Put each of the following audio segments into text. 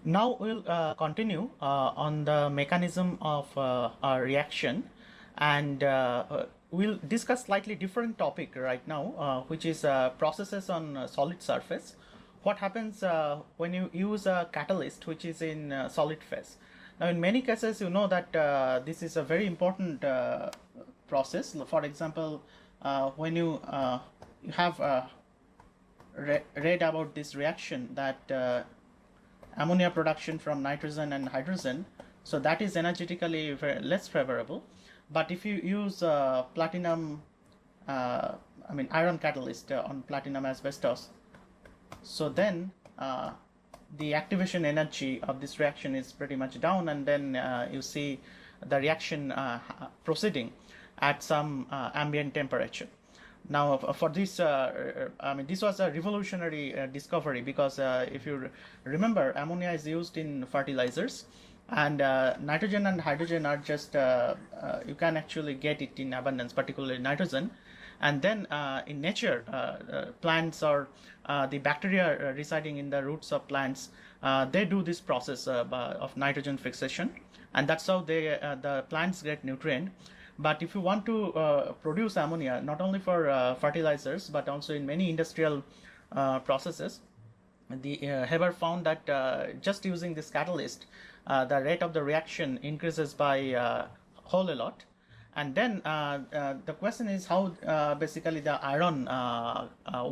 Now we'll continue on the mechanism of a reaction, and we'll discuss slightly different topic right now, which is processes on solid surface. What happens when you use a catalyst which is in solid phase? Now, in many cases, you know that this is a very important process. For example, when you have read about this reaction that ammonia production from nitrogen and hydrogen, so that is energetically very less favorable. But if you use platinum, iron catalyst on platinum asbestos, so then the activation energy of this reaction is pretty much down, and then you see the reaction proceeding at some ambient temperature. Now, for this, this was a revolutionary discovery, because if you remember, ammonia is used in fertilizers, and nitrogen and hydrogen are just, you can actually get it in abundance, particularly nitrogen. And then in nature, plants or the bacteria residing in the roots of plants, they do this process of nitrogen fixation, and that's how the plants get nutrient. But if you want to produce ammonia, not only for fertilizers, but also in many industrial processes, the Haber found that just using this catalyst, the rate of the reaction increases by a whole lot. And then the question is how basically the iron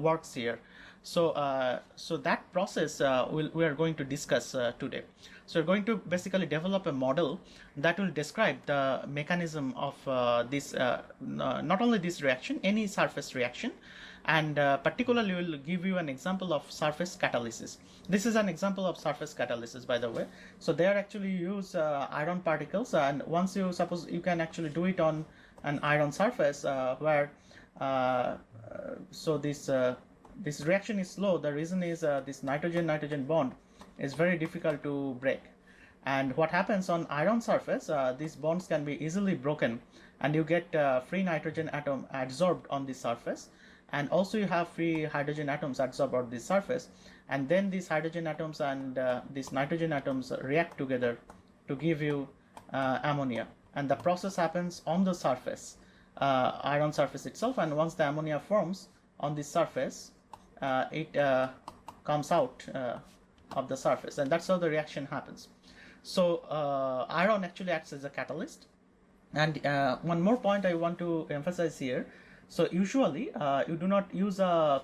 works here. So that process we are going to discuss today. So we're going to basically develop a model that will describe the mechanism of this, not only this reaction, any surface reaction, and particularly will give you an example of surface catalysis. This is an example of surface catalysis, by the way. So they are actually use iron particles, and once you suppose you can actually do it on an iron surface where so this reaction is slow. The reason is this nitrogen-nitrogen bond is very difficult to break. And what happens on iron surface, these bonds can be easily broken, and you get free nitrogen atom adsorbed on the surface, and also you have free hydrogen atoms adsorbed on this surface, and then these hydrogen atoms and these nitrogen atoms react together to give you ammonia, and the process happens on the surface, iron surface itself. And once the ammonia forms on this surface, it comes out of the surface, and that's how the reaction happens. So iron actually acts as a catalyst. And one more point I want to emphasize here. So usually you do not use a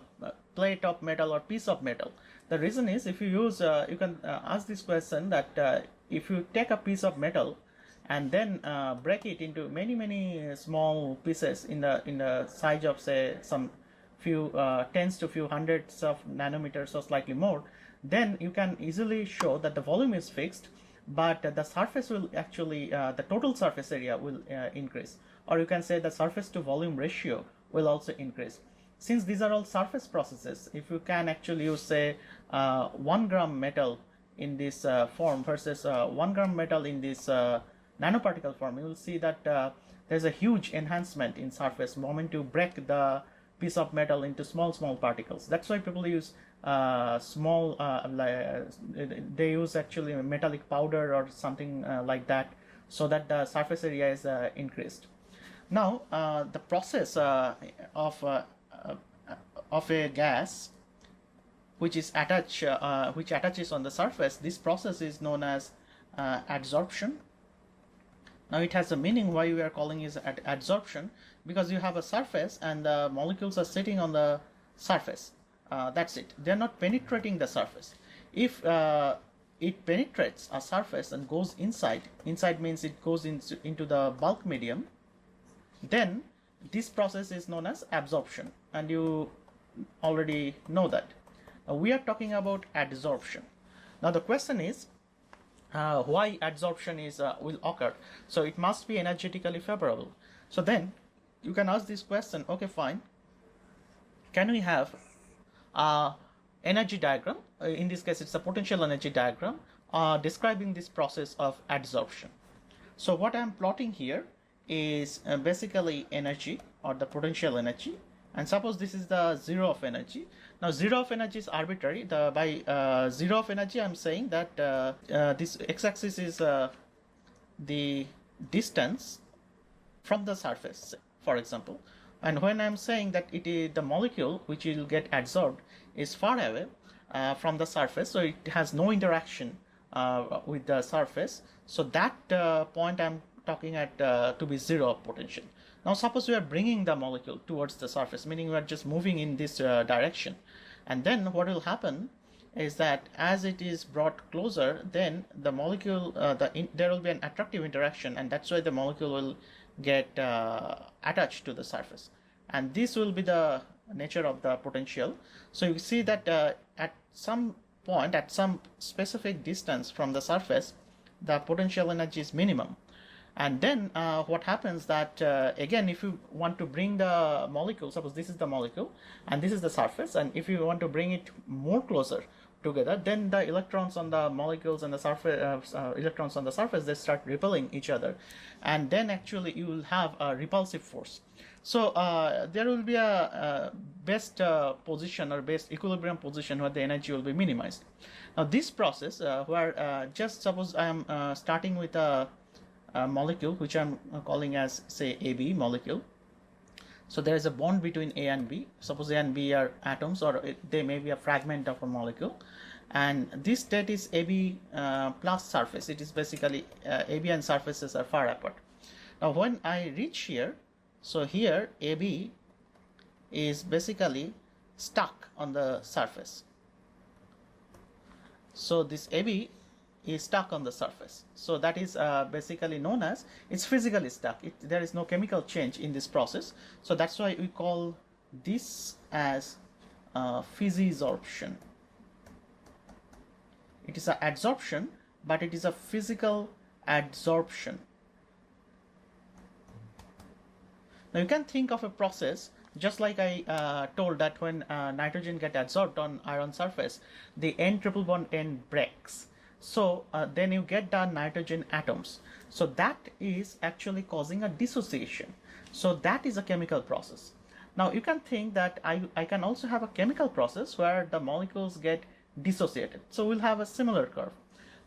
plate of metal or piece of metal. The reason is, if you use, you can ask this question that if you take a piece of metal and then break it into many small pieces in the size of, say, some few tens to few hundreds of nanometers or slightly more, then you can easily show that the volume is fixed, but the surface will actually, the total surface area will increase, or you can say the surface to volume ratio will also increase. Since these are all surface processes, if you can actually use, say, 1 gram metal in this form versus 1 gram metal in this nanoparticle form, you will see that there's a huge enhancement in surface moment you break the piece of metal into small particles. That's why people use small, they use actually metallic powder or something like that, so that the surface area is increased. Now the process of a gas which attaches on the surface, this process is known as adsorption. Now it has a meaning why we are calling it adsorption, because you have a surface and the molecules are sitting on the surface. That's it. They are not penetrating the surface. If it penetrates a surface and goes inside means it goes into the bulk medium, then this process is known as absorption, and you already know that. We are talking about adsorption. Now the question is, why adsorption is will occur? So it must be energetically favorable. So then you can ask this question, okay, fine, can we have energy diagram? In this case it's a potential energy diagram describing this process of adsorption. So what I'm plotting here is basically energy, or the potential energy, And suppose this is the zero of energy. Now zero of energy is arbitrary. By zero of energy, I'm saying that this x-axis is the distance from the surface, for example. And when I'm saying that it is the molecule which will get adsorbed is far away from the surface, so it has no interaction with the surface. So that point I'm talking at to be zero of potential. Now suppose we are bringing the molecule towards the surface, meaning we are just moving in this direction, and then what will happen is that as it is brought closer, then the molecule there will be an attractive interaction, and that's why the molecule will get attached to the surface, and this will be the nature of the potential. So you see that at some point, at some specific distance from the surface, the potential energy is minimum. And then what happens that again, if you want to bring the molecule, suppose this is the molecule and this is the surface, and if you want to bring it more closer together, then the electrons on the molecules and the surface electrons on the surface, they start repelling each other, and then actually you will have a repulsive force. So there will be a best position or best equilibrium position where the energy will be minimized. Now this process where just suppose I am starting with a molecule which I'm calling as, say, AB molecule. So there is a bond between A and B. Suppose A and B are atoms, or they may be a fragment of a molecule, and this state is AB plus surface. It is basically AB and surfaces are far apart. Now when I reach here, so here AB is basically stuck on the surface. So this AB is stuck on the surface. So that is basically known as, it's physically stuck. There is no chemical change in this process. So that's why we call this as physisorption. It is an adsorption, but it is a physical adsorption. Now you can think of a process just like I told that when nitrogen get adsorbed on iron surface, the N triple bond N breaks. So then you get the nitrogen atoms. So that is actually causing a dissociation. So that is a chemical process. Now you can think that I can also have a chemical process where the molecules get dissociated. So we'll have a similar curve.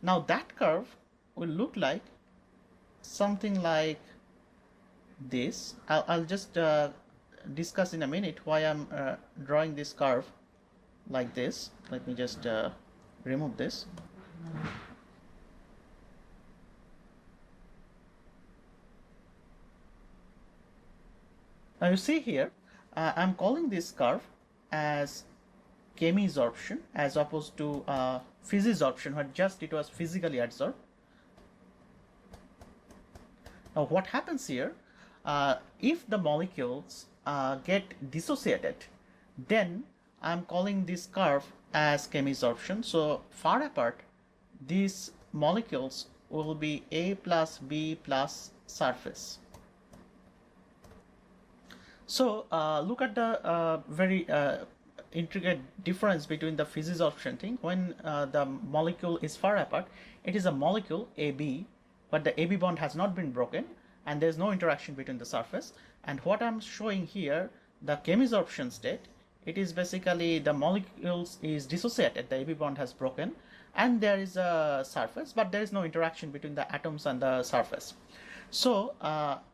Now that curve will look like something like this. I'll just discuss in a minute why I'm drawing this curve like this. Let me just remove this. Now you see here, I'm calling this curve as chemisorption as opposed to physisorption, where just it was physically adsorbed. Now what happens here, if the molecules get dissociated, then I'm calling this curve as chemisorption. So far apart, these molecules will be A plus B plus surface. So look at the very intricate difference between the physisorption thing. When the molecule is far apart, it is a molecule AB, but the AB bond has not been broken and there is no interaction between the surface. And what I'm showing here, the chemisorption state, it is basically the molecules is dissociated, the AB bond has broken, and there is a surface, but there is no interaction between the atoms and the surface. So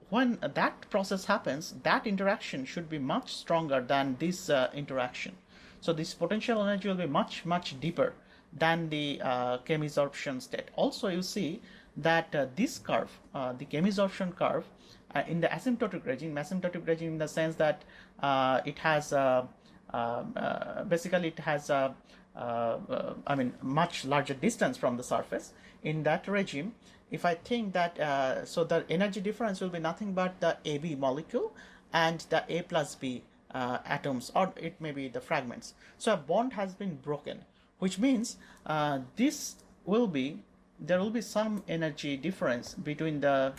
when that process happens, that interaction should be much stronger than this interaction. So this potential energy will be much, much deeper than the chemisorption state. Also, you see that this curve, the chemisorption curve, in the asymptotic regime in the sense that it has basically it has I mean much larger distance from the surface. In that regime, if I think that so the energy difference will be nothing but the AB molecule and the A plus B atoms, or it may be the fragments. So a bond has been broken, which means this will be, there will be some energy difference between the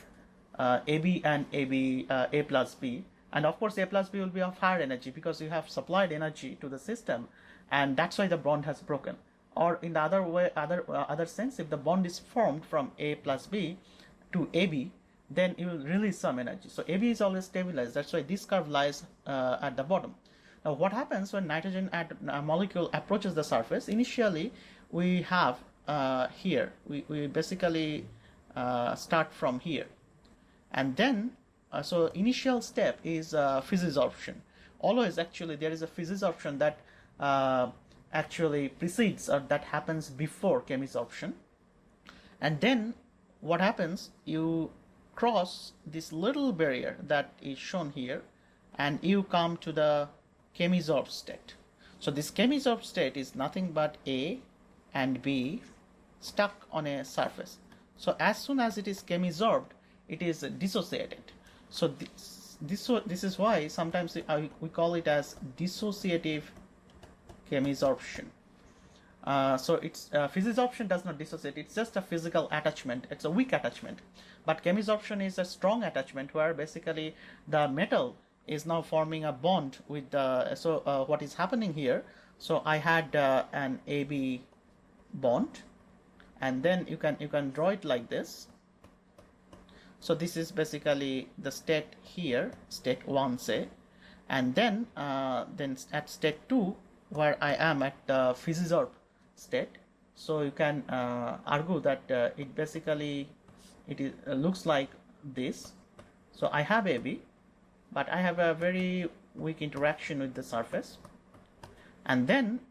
AB and AB, A plus B, and of course A plus B will be of higher energy because you have supplied energy to the system, and that's why the bond has broken. Or in the other way, other sense, if the bond is formed from A plus B to AB, then you will release some energy. So AB is always stabilized. That's why this curve lies at the bottom. Now, what happens when nitrogen molecule approaches the surface? Initially, we have here, we basically start from here. And then, so initial step is physisorption. Always, actually, there is a physisorption that actually precedes or that happens before chemisorption. And then what happens, you cross this little barrier that is shown here, and you come to the chemisorped state. So this chemisorped state is nothing but A and B stuck on a surface. So as soon as it is chemisorbed, it is dissociated. So this is why sometimes we call it as dissociative chemisorption. So it's physisorption does not dissociate. It's just a physical attachment. It's a weak attachment. But chemisorption is a strong attachment where basically the metal is now forming a bond with the. So what is happening here? So I had an AB bond, and then you can draw it like this. So this is basically the state here, state 1, say, and then at state 2, where I am at the physisorb state. So you can argue that it basically looks like this. So I have AB, but I have a very weak interaction with the surface, and then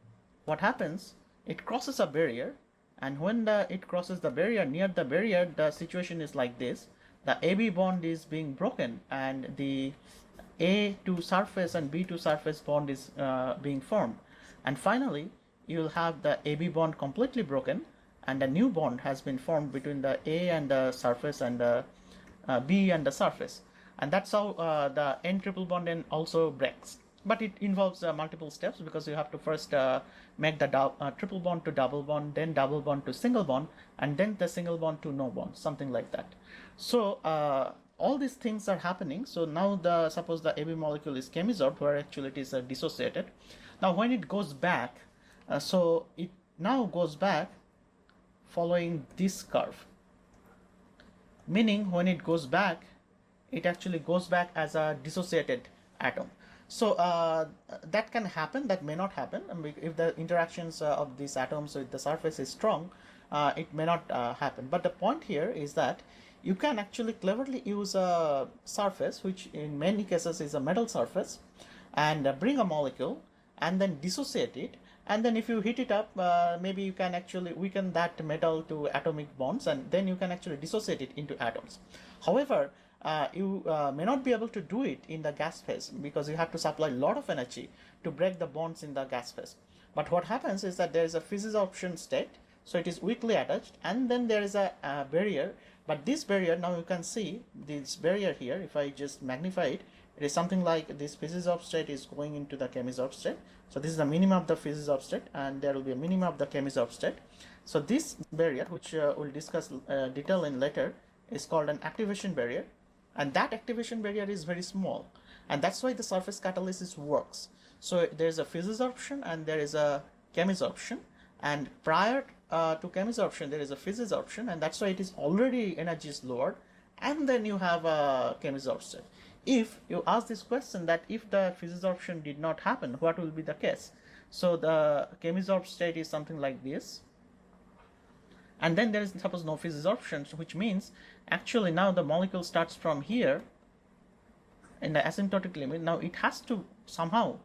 what happens? It crosses a barrier, and when it crosses the barrier, near the barrier, the situation is like this. The AB bond is being broken, and the A to surface and B to surface bond is being formed, and finally you will have the AB bond completely broken, and a new bond has been formed between the A and the surface and the B and the surface, and that's how the N triple bond N also breaks. But it involves multiple steps, because you have to first make the triple bond to double bond, then double bond to single bond, and then the single bond to no bond, something like that. So all these things are happening. So now suppose the AB molecule is chemisorbed, where actually it is dissociated. Now when it goes back, so it now goes back following this curve, meaning when it goes back, it actually goes back as a dissociated atom. So that can happen, that may not happen. If the interactions of these atoms with the surface is strong, it may not happen. But the point here is that you can actually cleverly use a surface, which in many cases is a metal surface, and bring a molecule and then dissociate it, and then if you heat it up, maybe you can actually weaken that metal to atomic bonds, and then you can actually dissociate it into atoms. However, you may not be able to do it in the gas phase, because you have to supply a lot of energy to break the bonds in the gas phase. But what happens is that there is a physisorption state, so it is weakly attached, and then there is a barrier. But this barrier, now you can see this barrier here, if I just magnify it, it is something like this physisorb state is going into the chemisorb state. So this is the minimum of the physisorb state, and there will be a minimum of the chemisorb state. So this barrier, which we'll discuss detail in later, is called an activation barrier, and that activation barrier is very small, and that's why the surface catalysis works. So there is a physisorption and there is a chemisorption, and prior to chemisorption there is a physisorption, and that's why it is already energy is lowered, and then you have a chemisorb state. If you ask this question that if the physisorption did not happen, what will be the case? So the chemisorb state is something like this, and then there is suppose no physisorption, which means actually now the molecule starts from here in the asymptotic limit. Now it has to somehow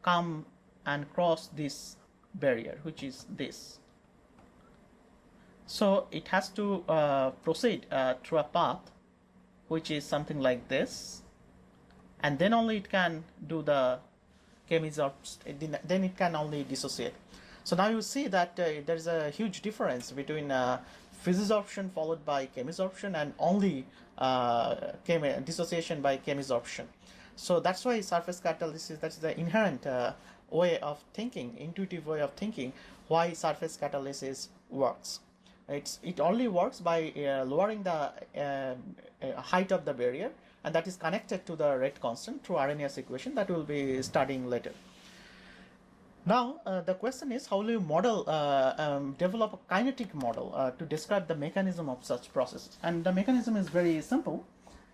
come and cross this barrier, which is this. So it has to proceed through a path which is something like this, and then only it can do the chemisorb, then it can only dissociate. So now you see that there is a huge difference between physisorption followed by chemisorption and only dissociation by chemisorption. So that's why surface catalysis, that's the inherent way of thinking, intuitive way of thinking, why surface catalysis works. It only works by lowering the height of the barrier, and that is connected to the rate constant through Arrhenius equation that we'll be studying later. Now the question is, how will you model, develop a kinetic model to describe the mechanism of such processes? And the mechanism is very simple,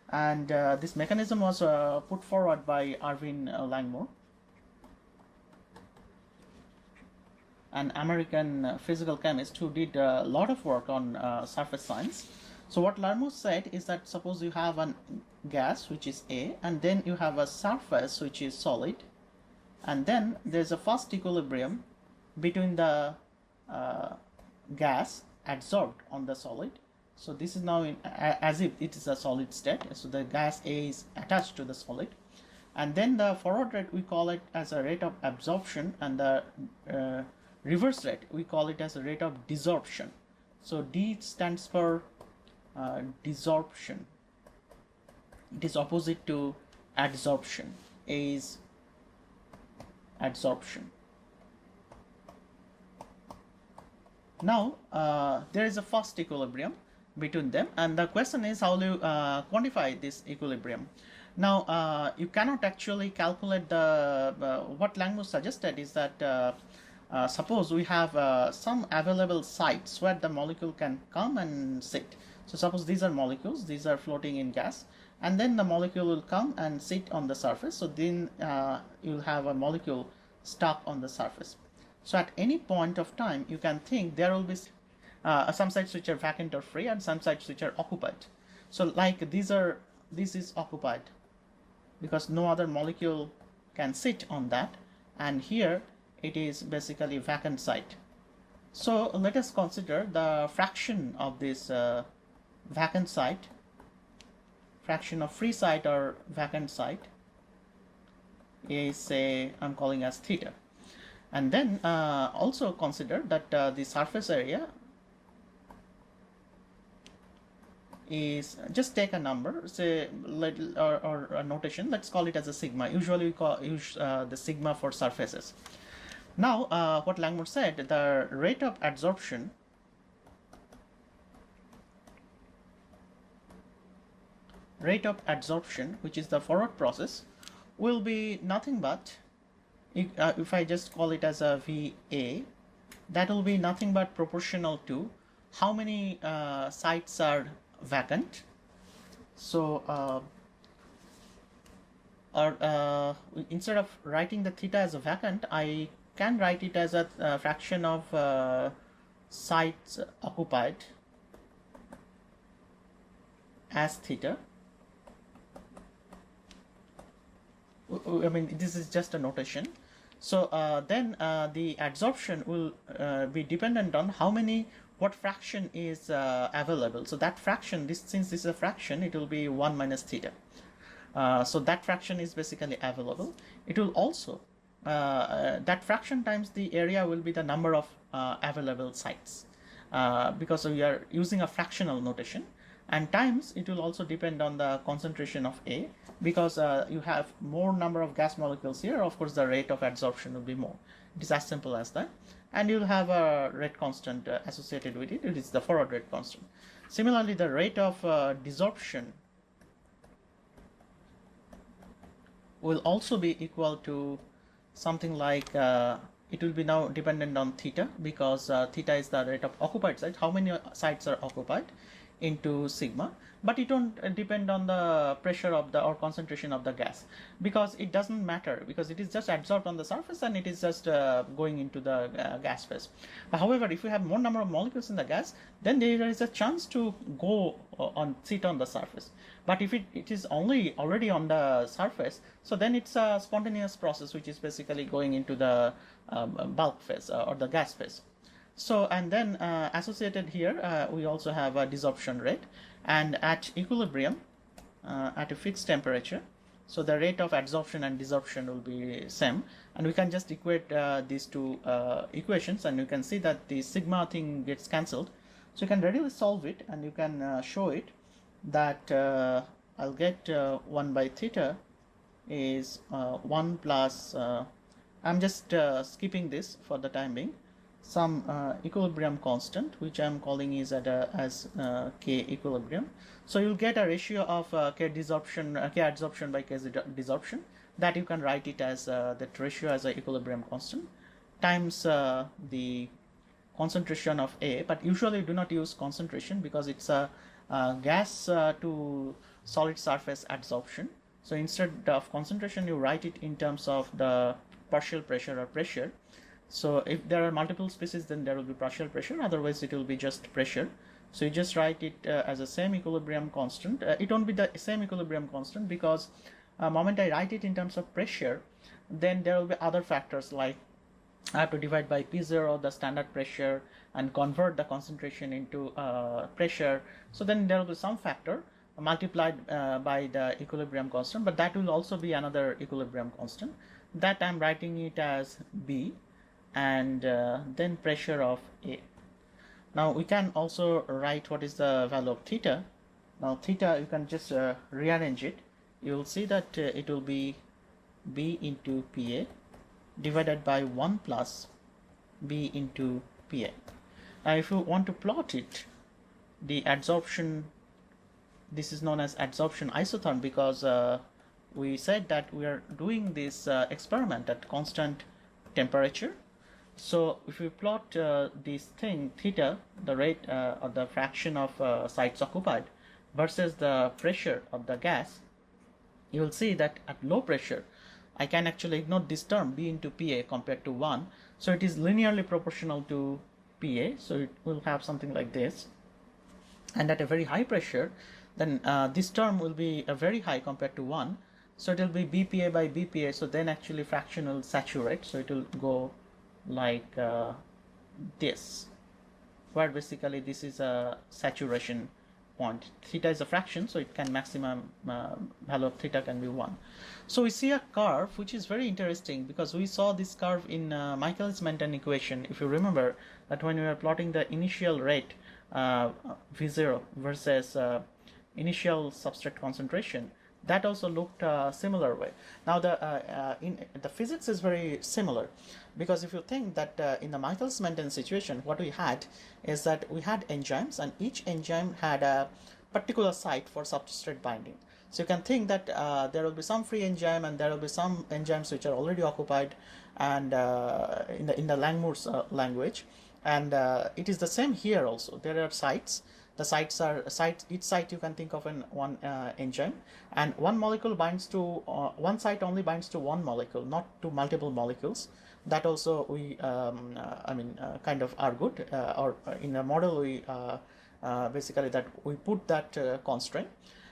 and this mechanism was put forward by Erwin Langmuir. an American physical chemist who did a lot of work on surface science. So what Larmos said is that suppose you have a gas which is A, and then you have a surface which is solid, and then there's a first equilibrium between the gas adsorbed on the solid. So this is now as if it is a solid state. So the gas A is attached to the solid, and then the forward rate we call it as a rate of absorption, and the reverse rate we call it as a rate of desorption. So D stands for desorption. It is opposite to adsorption. A is adsorption. Now there is a first equilibrium between them, and the question is how do you quantify this equilibrium. Now you cannot actually calculate the what Langmuir suggested is that suppose we have some available sites where the molecule can come and sit. So suppose these are molecules, these are floating in gas, and then the molecule will come and sit on the surface. So then you'll have a molecule stuck on the surface. So at any point of time you can think there will be some sites which are vacant or free, and some sites which are occupied. So like this is occupied because no other molecule can sit on that, and here it is basically vacant site. So let us consider the fraction of this vacant site, fraction of free site or vacant site is, say, I'm calling as theta. And then also consider that the surface area is, just take a number, say, or a notation, let's call it as a sigma. Usually we use the sigma for surfaces. Now what Langmuir said, the rate of adsorption which is the forward process, will be nothing but, if I just call it as a VA, that will be nothing but proportional to how many sites are vacant. So instead of writing the theta as a vacant, I can write it as a fraction of sites occupied as theta. I mean, this is just a notation. So then the adsorption will be dependent on what fraction is available. So that fraction, since this is a fraction, it will be 1 minus theta. So that fraction is basically available. It will also, that fraction times the area will be the number of available sites, because we are using a fractional notation, and times it will also depend on the concentration of A, because you have more number of gas molecules here, of course the rate of adsorption will be more. It is as simple as that, and you'll have a rate constant associated with it. It is the forward rate constant. Similarly, the rate of desorption will also be equal to something like, it will be now dependent on theta, because theta is the rate of occupied sites, how many sites are occupied, into sigma, but it don't depend on the pressure of or concentration of the gas, because it doesn't matter, because it is just adsorbed on the surface and it is just going into the gas phase. But however, if you have more number of molecules in the gas, then there is a chance to go sit on the surface. But if it is already on the surface, so then it's a spontaneous process which is basically going into the bulk phase or the gas phase. So, and then associated here we also have a desorption rate, and at equilibrium at a fixed temperature, so the rate of adsorption and desorption will be same, and we can just equate these two equations, and you can see that the sigma thing gets cancelled. So you can readily solve it, and you can show it that I'll get 1 by theta is 1 plus, I'm just skipping this for the time being, some equilibrium constant, which I'm calling is at as K equilibrium. So you'll get a ratio of K adsorption by K desorption, that you can write it as that ratio as a equilibrium constant times the concentration of A, but usually do not use concentration because it's a gas to solid surface adsorption. So instead of concentration, you write it in terms of the partial pressure or pressure. So if there are multiple species, then there will be partial pressure, otherwise it will be just pressure. So you just write it as a same equilibrium constant. It won't be the same equilibrium constant, because moment I write it in terms of pressure, then there will be other factors, like I have to divide by P0, the standard pressure, and convert the concentration into pressure. So then there will be some factor multiplied by the equilibrium constant, but that will also be another equilibrium constant. That I'm writing it as B, and then pressure of A. Now we can also write what is the value of theta. Now theta, you can just rearrange it. You will see that it will be B into PA divided by 1 plus B into PA. Now if you want to plot it, the adsorption, this is known as adsorption isotherm, because we said that we are doing this experiment at constant temperature. So if we plot this thing theta, the rate or the fraction of sites occupied versus the pressure of the gas, you will see that at low pressure I can actually ignore this term B into PA compared to 1. So it is linearly proportional to PA, so it will have something like this. And at a very high pressure, then this term will be very high compared to 1. So it will be BPA by BPA, so then actually fraction will saturate. So it will go like this, where basically this is a saturation point. Theta is a fraction, so it can maximum value of theta can be 1. So we see a curve which is very interesting, because we saw this curve in Michaelis-Menten equation. If you remember that when we were plotting the initial rate V0 versus initial substrate concentration, that also looked similar way. Now the physics is very similar, because if you think that in the Michaelis-Menten situation, what we had is that we had enzymes, and each enzyme had a particular site for substrate binding. So you can think that there will be some free enzyme, and there will be some enzymes which are already occupied, and in the Langmuir's language, and it is the same here also. There are sites. The sites are each site you can think of in one enzyme, and one molecule binds to one site only binds to one molecule, not to multiple molecules. That also we kind of argued, or in a model we basically that we put that constraint.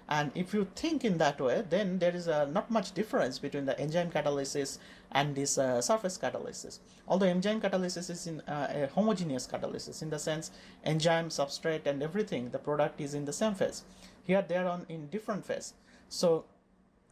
And if you think in that way, then there is not much difference between the enzyme catalysis and this surface catalysis. Although enzyme catalysis is in a homogeneous catalysis, in the sense enzyme, substrate, and everything, the product is in the same phase. Here they are in different phase. So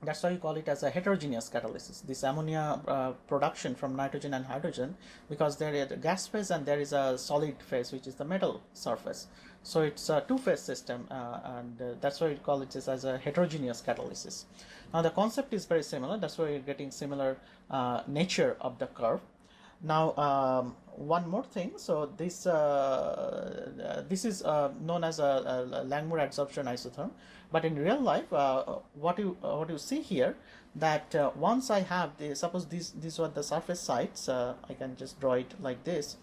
that's why you call it as a heterogeneous catalysis, this ammonia production from nitrogen and hydrogen, because there is a gas phase and there is a solid phase, which is the metal surface. So it's a two-phase system, and that's why we call it as a heterogeneous catalysis. Now the concept is very similar. That's why you're getting similar nature of the curve. Now one more thing. So this is known as a Langmuir adsorption isotherm. But in real life, what you see here, that once I have the, suppose these were the surface sites, I can just draw it like this.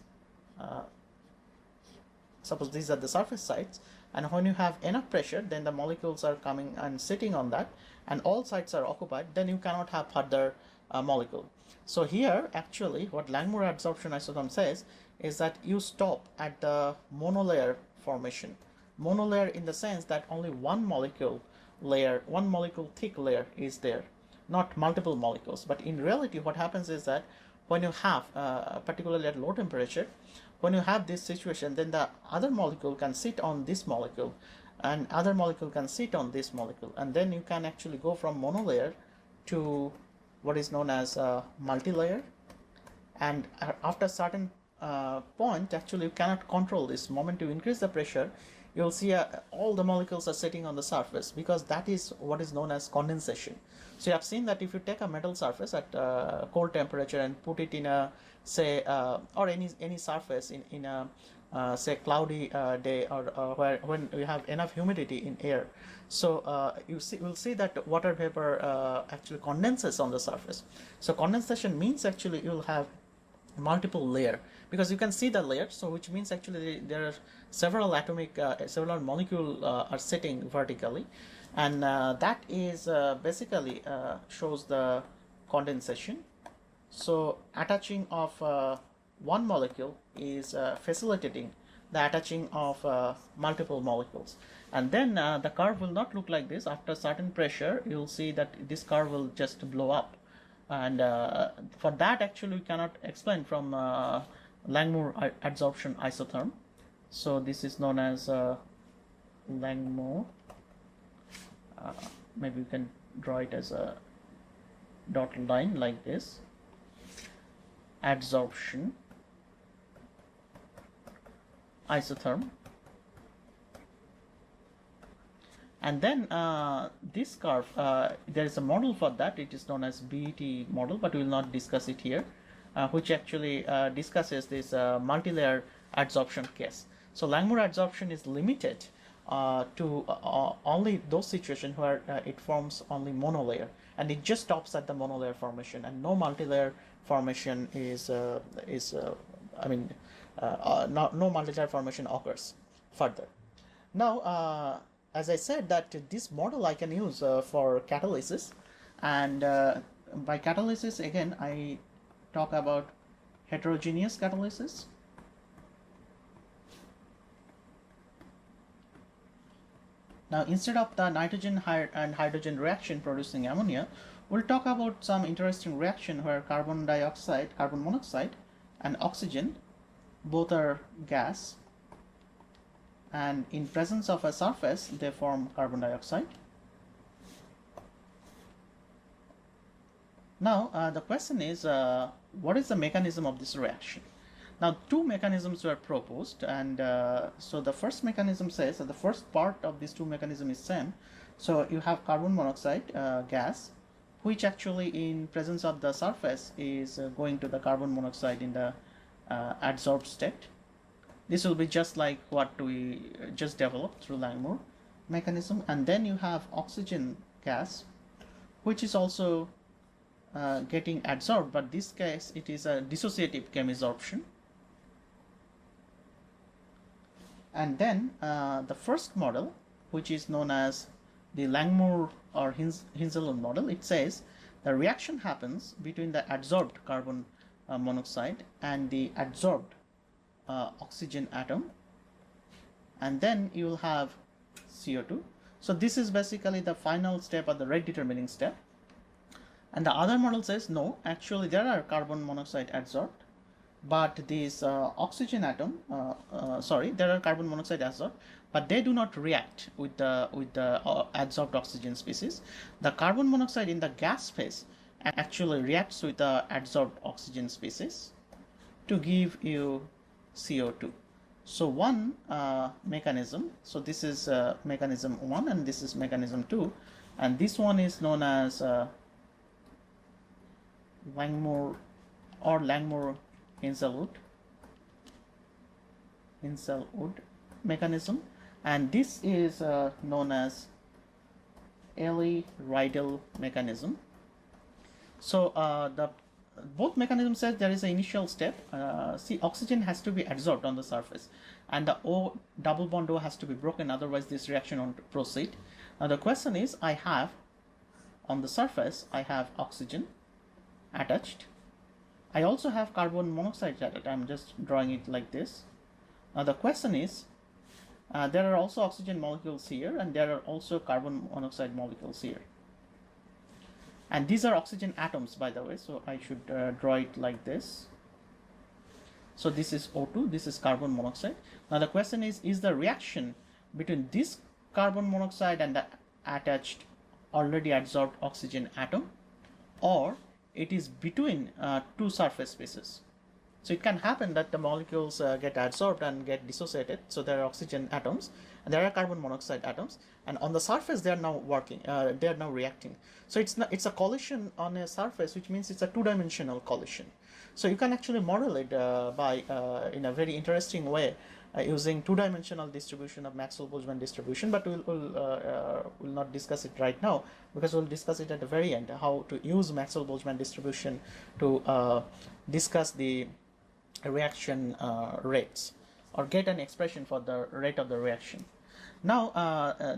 Suppose these are the surface sites, and when you have enough pressure, then the molecules are coming and sitting on that, and all sites are occupied, then you cannot have further molecule. So here actually what Langmuir adsorption isotherm says is that you stop at the monolayer formation. Monolayer in the sense that only one molecule thick layer is there, not multiple molecules. But in reality what happens is that when you have particularly at low temperature, when you have this situation, then the other molecule can sit on this molecule, and other molecule can sit on this molecule, and then you can actually go from monolayer to what is known as multi-layer. And after a certain point, actually you cannot control this. Moment you increase the pressure, you'll see all the molecules are sitting on the surface, because that is what is known as condensation. So you have seen that if you take a metal surface at cold temperature and put it in a, say, or any surface in a say cloudy day, or when you have enough humidity in air, so we'll see that water vapor actually condenses on the surface. So condensation means actually you'll have multiple layer, because you can see the layer, so which means actually there are several atomic several molecule are sitting vertically, and that is basically shows the condensation. So attaching of one molecule is facilitating the attaching of multiple molecules. And then the curve will not look like this. After certain pressure, you'll see that this curve will just blow up. And for that, actually, we cannot explain from Langmuir adsorption isotherm. So this is known as Langmuir. Maybe we can draw it as a dotted line like this. Adsorption isotherm. And then this curve, there is a model for that. It is known as BET model, but we will not discuss it here, which actually discusses this multi-layer adsorption case. So Langmuir adsorption is limited to only those situations where it forms only monolayer, and it just stops at the monolayer formation, and no multi-layer formation no multi-layer formation occurs further. Now, as I said, that this model I can use for catalysis, and by catalysis again I talk about heterogeneous catalysis. Now, instead of the nitrogen and hydrogen reaction producing ammonia, we'll talk about some interesting reaction where carbon dioxide, carbon monoxide, and oxygen both are gas, and in presence of a surface they form carbon dioxide. Now the question is, what is the mechanism of this reaction? Now, two mechanisms were proposed, and so the first mechanism says that the first part of these two mechanisms is same. So you have carbon monoxide gas, which actually in presence of the surface is going to the carbon monoxide in the adsorbed state. This will be just like what we just developed through Langmuir mechanism. And then you have oxygen gas, which is also getting adsorbed, but this case it is a dissociative chemisorption. And then the first model, which is known as the Langmuir or Hinzelund model, it says the reaction happens between the adsorbed carbon monoxide and the adsorbed oxygen atom, and then you will have CO2. So this is basically the final step or the rate determining step. And the other model says no, actually there are carbon monoxide adsorbed, but this oxygen atom, there are carbon monoxide adsorbed, but they do not react with the adsorbed oxygen species. The carbon monoxide in the gas phase actually reacts with the adsorbed oxygen species to give you CO2. So one mechanism, so this is mechanism 1 and this is mechanism 2, and this one is known as Langmuir or Langmuir-Hinzelwood mechanism, and this is known as Elie-Riedel mechanism. So the both mechanisms says there is an initial step. See, oxygen has to be adsorbed on the surface, and the O double bond O has to be broken, otherwise this reaction won't proceed. Now the question is, I have on the surface I have oxygen attached. I also have carbon monoxide attached. I'm just drawing it like this. Now the question is, there are also oxygen molecules here, and there are also carbon monoxide molecules here. And these are oxygen atoms, by the way, so I should draw it like this. So this is O2, this is carbon monoxide. Now the question is the reaction between this carbon monoxide and the attached already adsorbed oxygen atom, or it is between two surface species? So it can happen that the molecules get adsorbed and get dissociated. So there are oxygen atoms and there are carbon monoxide atoms, and on the surface they are now working, they are now reacting. So it's a collision on a surface, which means it's a two-dimensional collision. So you can actually model it by in a very interesting way using two-dimensional distribution of Maxwell-Boltzmann distribution, but we'll not discuss it right now, because we'll discuss it at the very end, how to use Maxwell-Boltzmann distribution to discuss the reaction rates or get an expression for the rate of the reaction. Now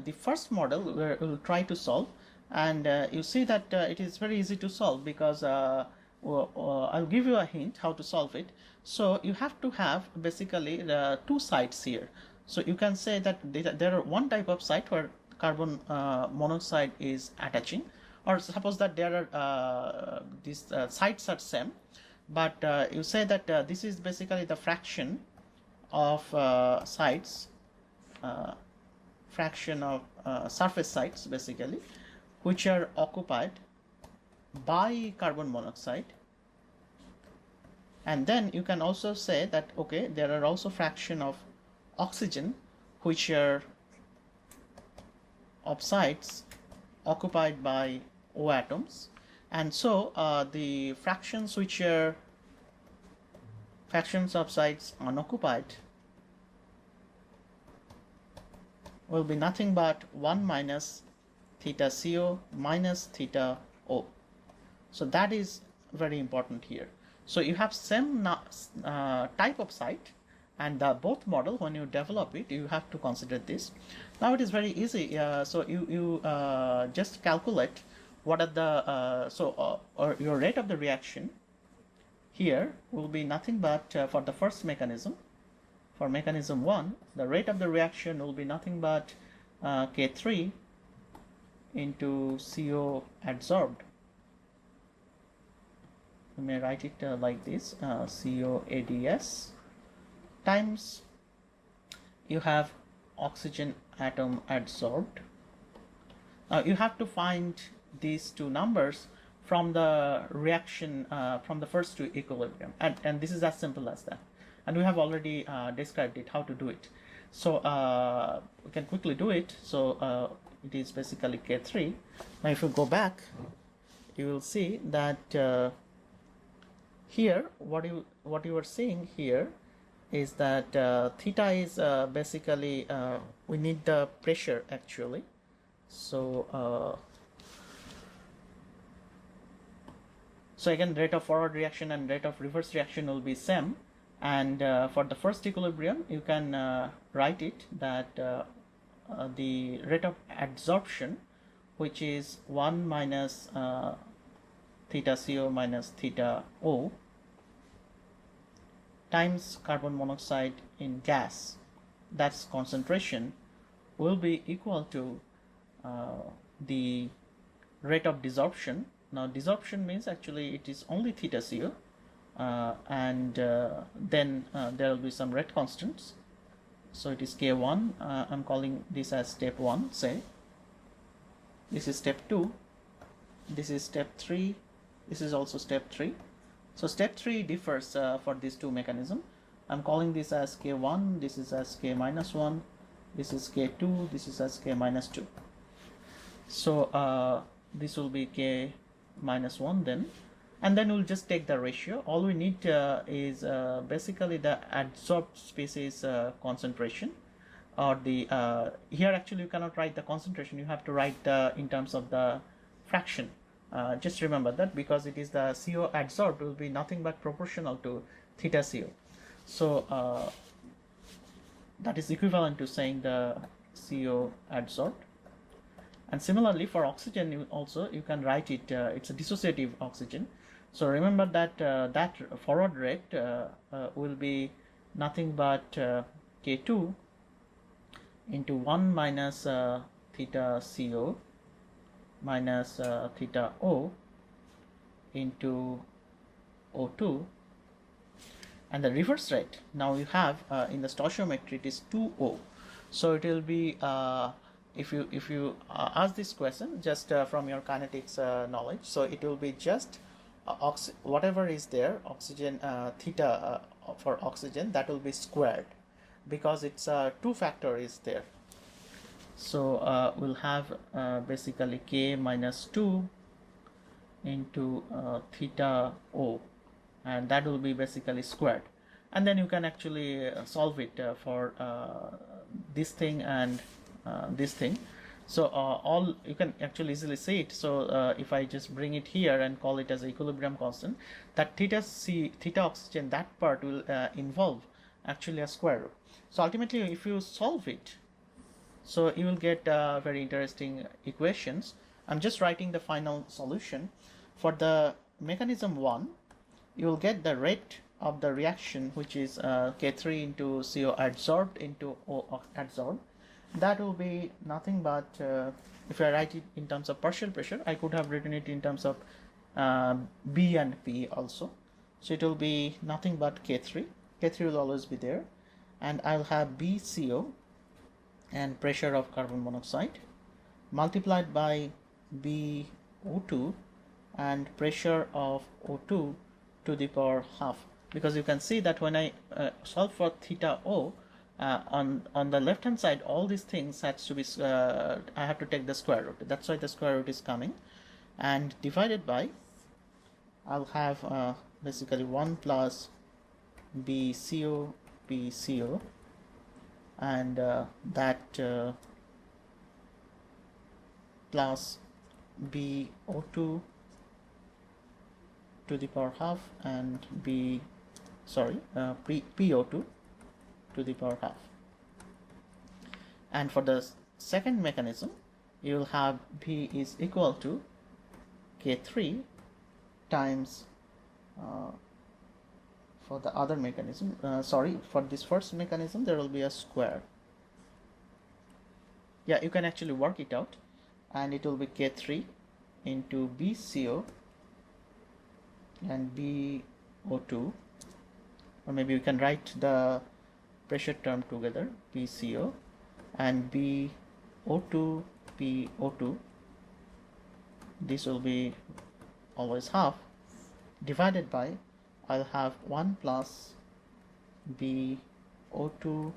the first model we'll try to solve, and you see that it is very easy to solve, because I'll give you a hint how to solve it. So you have to have basically the two sites here. So you can say that there are one type of site where carbon monoxide is attaching, or suppose that there are these sites are same, but you say that this is basically the fraction of sites, fraction of surface sites basically, which are occupied by carbon monoxide. And then you can also say that okay, there are also fraction of oxygen which are of sites occupied by O atoms. And so the fractions which are fractions of sites unoccupied will be nothing but 1 minus theta CO minus theta O. So that is very important here. So you have same type of site, and both model, when you develop it, you have to consider this. Now it is very easy. So you just calculate what are the or your rate of the reaction here will be nothing but for the first mechanism. For mechanism 1, the rate of the reaction will be nothing but K3 into CO adsorbed. You may write it like this, CO ADS times you have oxygen atom adsorbed. Now you have to find these two numbers from the reaction from the first two equilibrium, and this is as simple as that. And we have already described it, how to do it. So we can quickly do it. So it is basically K3. Now if you go back, you will see that here what you are seeing here is that theta is basically we need the pressure actually. So so again, rate of forward reaction and rate of reverse reaction will be same. And for the first equilibrium, you can write it that the rate of adsorption, which is 1 minus theta CO minus theta O times carbon monoxide in gas, that's concentration, will be equal to the rate of desorption. Now desorption means actually it is only theta CO, and then there will be some rate constants. So it is K1. I'm calling this as step 1, say. This is step 2. This is step 3. This is also step 3. So step 3 differs for these two mechanisms. I'm calling this as K1. This is as K minus 1. This is K2. This is as K minus 2. So this will be K minus 1 then. And then we'll just take the ratio. All we need is basically the adsorbed species concentration, or the here actually you cannot write the concentration, you have to write in terms of the fraction. Just remember that, because it is the CO adsorbed will be nothing but proportional to theta CO. So that is equivalent to saying the CO adsorbed. And similarly for oxygen, you can write it, it's a dissociative oxygen. So remember that that forward rate will be nothing but K2 into 1 minus theta CO minus theta O into O2. And the reverse rate, now you have in the stoichiometry it is 2O. So it will be if you ask this question just from your kinetics knowledge, so it will be just whatever is there, oxygen theta for oxygen, that will be squared, because it's 2 factor is there. So we'll have basically K minus 2 into theta O, and that will be basically squared. And then you can actually solve it for this thing and this thing. So all you can actually easily see it. So if I just bring it here and call it as equilibrium constant, that theta oxygen, that part will involve actually a square root. So ultimately if you solve it, so you will get very interesting equations. I'm just writing the final solution. For the mechanism 1, you will get the rate of the reaction, which is K3 into CO adsorbed into O adsorbed. That will be nothing but, if I write it in terms of partial pressure, I could have written it in terms of B and P also. So it will be nothing but K3. K3 will always be there. And I'll have BCO and pressure of carbon monoxide multiplied by BO2 and pressure of O2 to the power half. Because you can see that when I solve for theta O, on the left hand side, all these things has to be, I have to take the square root. That's why the square root is coming. And divided by, I'll have basically 1 plus BCO PCO, and that plus BO2 to the power half and PO2 to the power half. And for the second mechanism, you will have B is equal to K3 times for the other mechanism, for this first mechanism there will be a square. Yeah, you can actually work it out, and it will be K3 into BCO and BO2, or maybe you can write the pressure term together, PCO and BO2 PO2. This will be always half, divided by, I'll have 1 plus BO2 to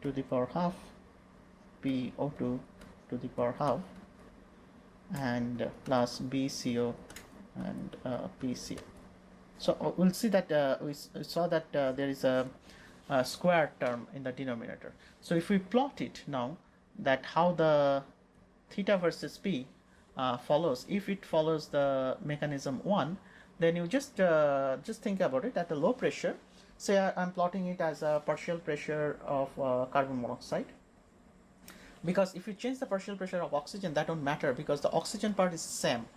the power half PO2 to the power half, and plus BCO and PCO. So we'll see that we saw that there is a square term in the denominator. So if we plot it now, that how the theta versus P follows, if it follows the mechanism 1, then you just think about it at a low pressure. Say I'm plotting it as a partial pressure of carbon monoxide, because if you change the partial pressure of oxygen, that don't matter, because the oxygen part is same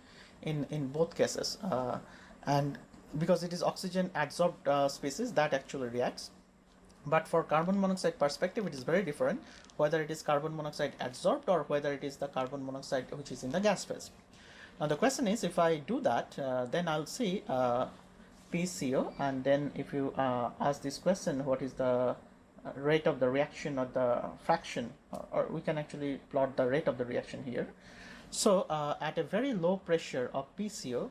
in both cases, and because it is oxygen adsorbed species that actually reacts. But for carbon monoxide perspective, it is very different whether it is carbon monoxide adsorbed or whether it is the carbon monoxide which is in the gas phase. Now the question is, if I do that, then I'll see PCO, and then if you ask this question, what is the rate of the reaction or the fraction, or we can actually plot the rate of the reaction here. So at a very low pressure of PCO,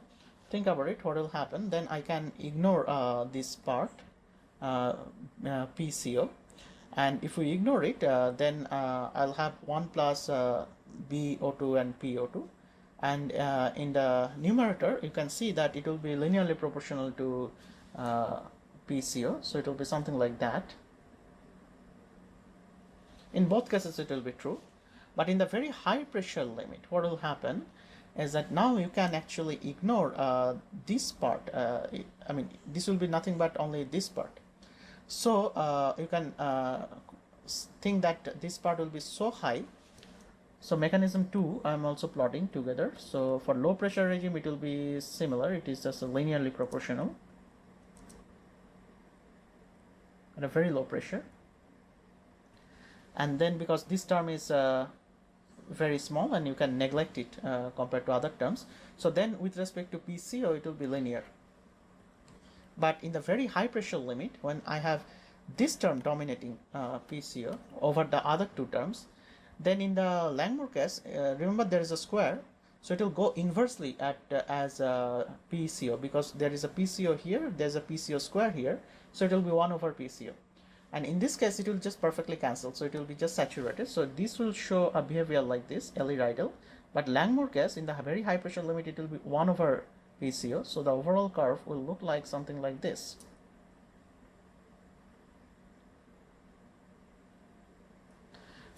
think about it, what will happen, then I can ignore this part, PCO, and if we ignore it, then I'll have 1 plus BO2 and PO2, and in the numerator you can see that it will be linearly proportional to PCO, so it will be something like that. In both cases it will be true, but in the very high pressure limit, what will happen is that now you can actually ignore this part. I mean, this will be nothing but only this part. So you can think that this part will be so high. So mechanism 2 I am also plotting together. So for low pressure regime it will be similar, it is just linearly proportional at a very low pressure. And then because this term is very small and you can neglect it compared to other terms, so then with respect to PCO it will be linear. But in the very high pressure limit, when I have this term dominating PCO over the other two terms, then in the Langmuir case, remember there is a square, so it will go inversely at as PCO, because there is a PCO here, there is a PCO square here, so it will be 1 over PCO. And in this case it will just perfectly cancel, so it will be just saturated. So this will show a behavior like this, Ehlers-Danlos. But Langmuir case, in the very high pressure limit, it will be 1 over PCO, so the overall curve will look like something like this.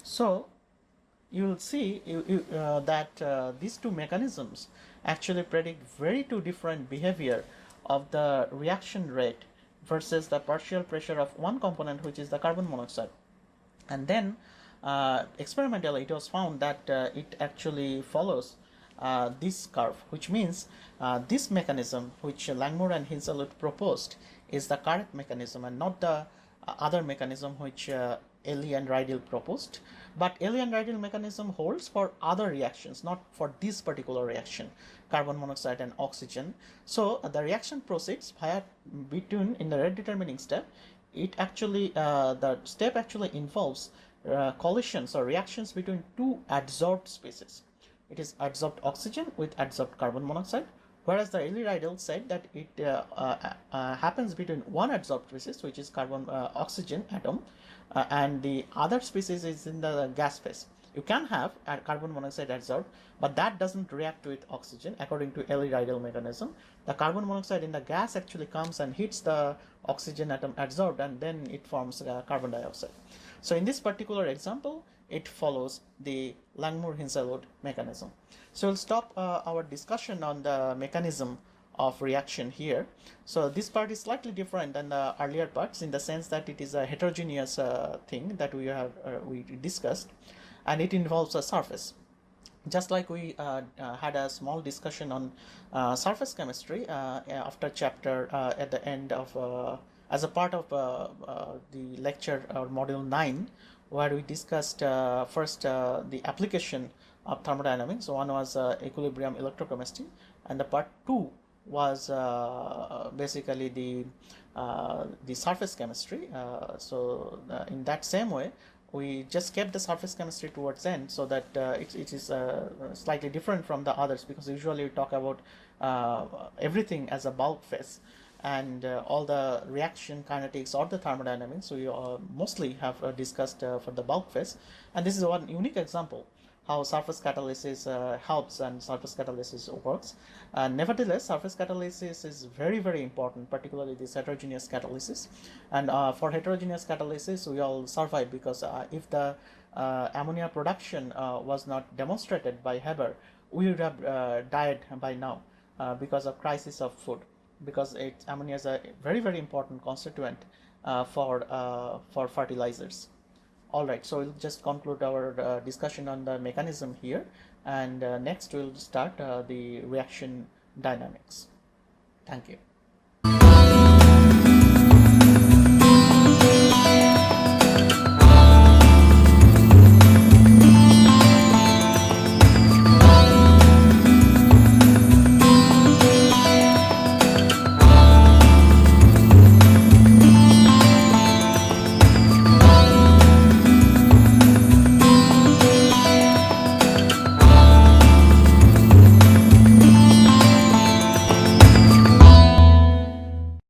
So you will see that these two mechanisms actually predict very two different behavior of the reaction rate versus the partial pressure of one component, which is the carbon monoxide. And then experimentally it was found that it actually follows this curve, which means this mechanism which Langmuir and Hinshelwood proposed is the correct mechanism and not the other mechanism which Ellie and Rydell proposed. But Ellie and Rydell mechanism holds for other reactions, not for this particular reaction, carbon monoxide and oxygen. So the reaction proceeds via between in the rate determining step. It actually the step actually involves collisions or reactions between two adsorbed species. It is adsorbed oxygen with adsorbed carbon monoxide, whereas the Ellie Rydell said that it happens between one adsorbed species, which is carbon oxygen atom, and the other species is in the gas phase. You can have a carbon monoxide adsorbed, but that doesn't react with oxygen according to Ellie Rydell mechanism. The carbon monoxide in the gas actually comes and hits the oxygen atom adsorbed, and then it forms carbon dioxide. So in this particular example, it follows the Langmuir-Hinshelwood mechanism. So we'll stop our discussion on the mechanism of reaction here. So this part is slightly different than the earlier parts in the sense that it is a heterogeneous thing that we discussed, and it involves a surface. Just like we had a small discussion on surface chemistry after chapter at the end of as a part of the lecture or module 9, where we discussed first the application of thermodynamics. One was equilibrium electrochemistry, and the part 2 was basically the surface chemistry. In that same way, we just kept the surface chemistry towards the end, so that it is slightly different from the others, because usually we talk about everything as a bulk phase, and all the reaction kinetics or the thermodynamics we mostly have discussed for the bulk phase. And this is one unique example how surface catalysis helps and surface catalysis works. Nevertheless, surface catalysis is very, very important, particularly this heterogeneous catalysis. And for heterogeneous catalysis, we all survive, because if the ammonia production was not demonstrated by Haber, we would have died by now because of crisis of food, because ammonia is a very, very important constituent for fertilizers. All right, so we'll just conclude our discussion on the mechanism here, and next we'll start the reaction dynamics. Thank you.